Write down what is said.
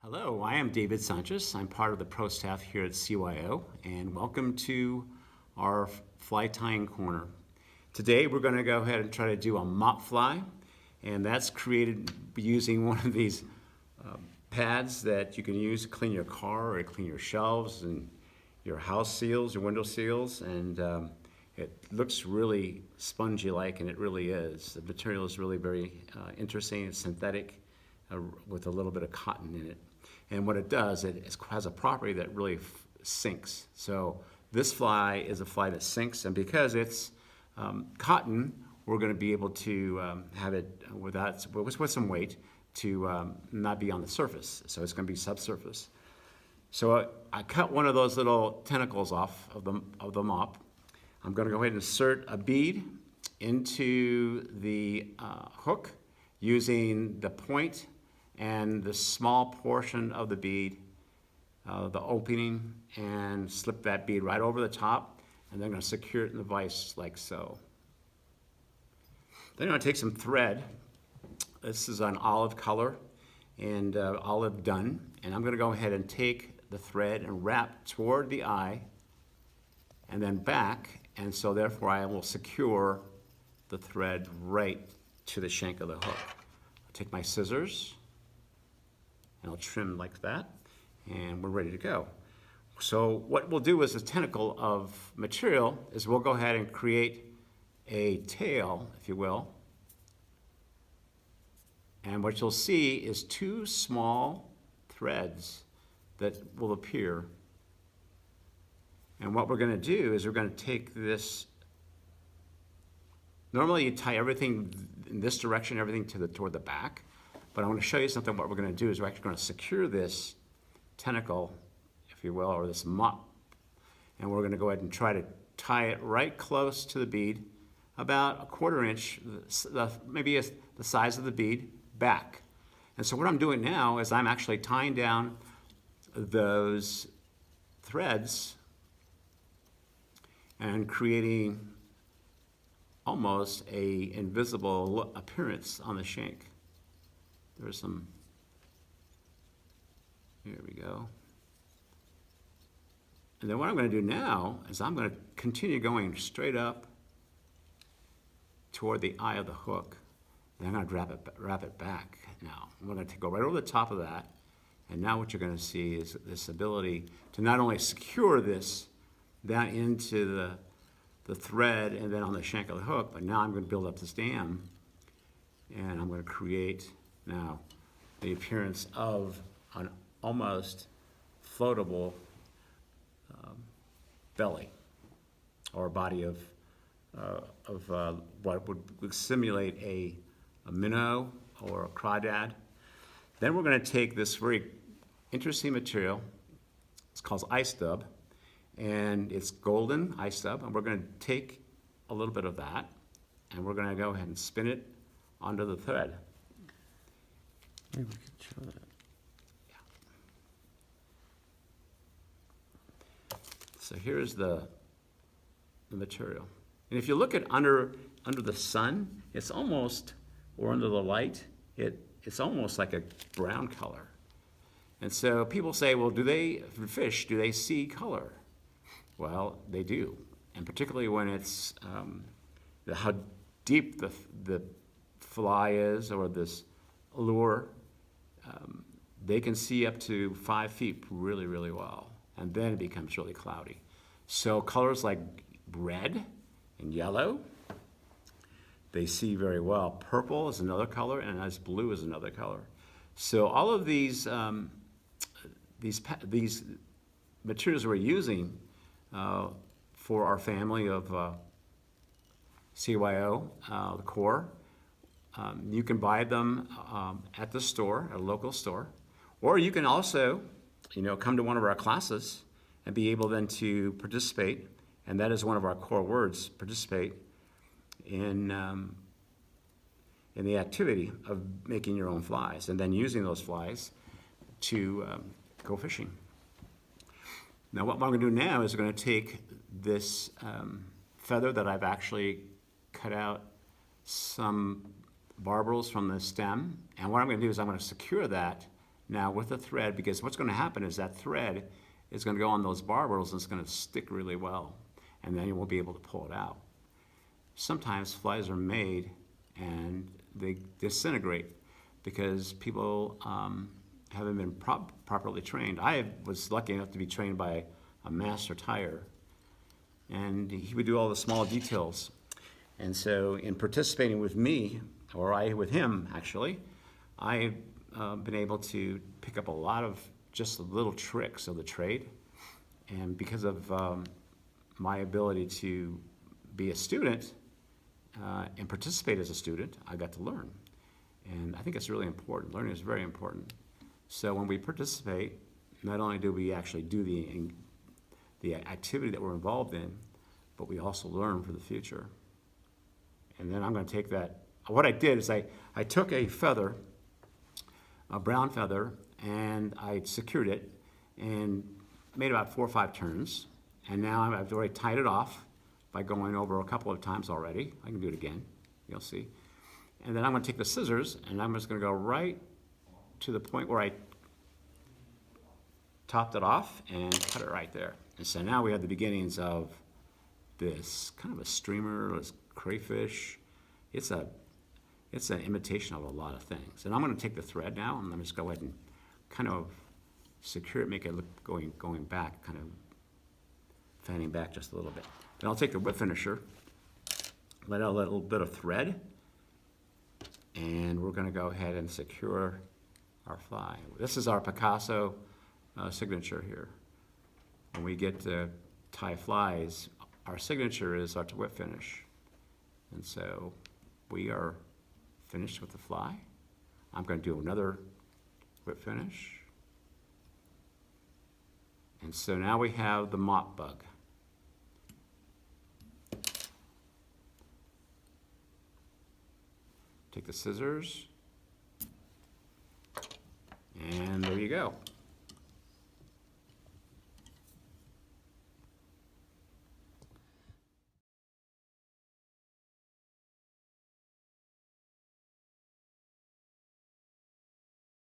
Hello, I am David Sanchez. I'm part of the pro staff here at CYO, and welcome to our fly tying corner. Today we're going to go ahead and try to do a mop fly, and that's created using one of these pads that you can use to clean your car or clean your shelves and your house seals, your window seals, and it looks really spongy-like, and it really is. The material is really very interesting. It's synthetic with a little bit of cotton in it. And what it does, it has a property that really sinks. So this fly is a fly that sinks, and because it's cotton, we're going to be able to have it with some weight to not be on the surface. So it's going to be subsurface. So I cut one of those little tentacles off of the mop. I'm going to go ahead and insert a bead into the hook using the point and the small portion of the bead, the opening, and slip that bead right over the top, and then I'm going to secure it in the vise like so. Then I'm going to take some thread. This is an olive color and olive dun, and I'm going to go ahead and take the thread and wrap toward the eye and then back, and so therefore I will secure the thread right to the shank of the hook. I'll take my scissors and I'll trim like that, and we're ready to go. So what we'll do as a tentacle of material is we'll go ahead and create a tail, if you will. And what you'll see is two small threads that will appear. And what we're going to do is we're going to take this. Normally you tie everything in this direction, everything toward the back. But I want to show you something. What we're going to do is we're actually going to secure this tentacle, if you will, or this mop. And we're going to go ahead and try to tie it right close to the bead, about a 1/4 inch, maybe the size of the bead, back. And so what I'm doing now is I'm actually tying down those threads and creating almost an invisible appearance on the shank. There's some, here we go. And then what I'm going to do now is I'm going to continue going straight up toward the eye of the hook. And I'm going to wrap it back now. I'm going to go right over the top of that. And now what you're going to see is this ability to not only secure this down into the thread and then on the shank of the hook, but now I'm going to build up this dam, and I'm going to create now the appearance of an almost floatable belly or body of what would simulate a minnow or a crawdad. Then we're going to take this very interesting material. It's called ice dub, and it's golden ice dub, and we're going to take a little bit of that, and we're going to go ahead and spin it onto the thread. Maybe we could show that. Yeah. So here's the material. And if you look at under the sun, it's almost, or under the light, it's almost like a brown color. And so people say, well, do they see color? Well, they do. And particularly when it's how deep the fly is, or this lure, they can see up to 5 feet really, really well. And then it becomes really cloudy. So colors like red and yellow, they see very well. Purple is another color, and as blue is another color. So all of these materials we're using for our family of CYO, the core, you can buy them at the store, at a local store, or you can also, come to one of our classes and be able then to participate, and that is one of our core words, participate in the activity of making your own flies and then using those flies to go fishing. Now what I'm going to do now is we're going to take this feather that I've actually cut out some barbels from the stem, and what I'm going to do is I'm going to secure that now with a thread, because what's going to happen is that thread is going to go on those barbels and it's going to stick really well, and then you won't be able to pull it out. Sometimes flies are made and they disintegrate because people haven't been properly trained. I was lucky enough to be trained by a master tyer, and he would do all the small details. And so in participating with me, or I with him actually, I've been able to pick up a lot of just little tricks of the trade. And because of my ability to be a student and participate as a student, I got to learn. And I think it's really important. Learning is very important. So when we participate, not only do we actually do the activity that we're involved in, but we also learn for the future. And then I'm going to take that. What I did is I took a feather, a brown feather, and I secured it and made about 4 or 5 turns. And now I've already tied it off by going over a couple of times already. I can do it again, you'll see. And then I'm going to take the scissors and I'm just going to go right to the point where I topped it off and cut it right there. And so now we have the beginnings of this kind of a streamer, this crayfish. It's an imitation of a lot of things. And I'm going to take the thread now and I'm just go ahead and kind of secure it, make it look going back, kind of fanning back just a little bit. Then I'll take the whip finisher, let out a little bit of thread, and we're going to go ahead and secure our fly. This is our Picasso signature here. When we get to tie flies, our signature is our whip finish. And so we are finished with the fly. I'm going to do another whip finish. And so now we have the mop bug. Take the scissors, and there you go.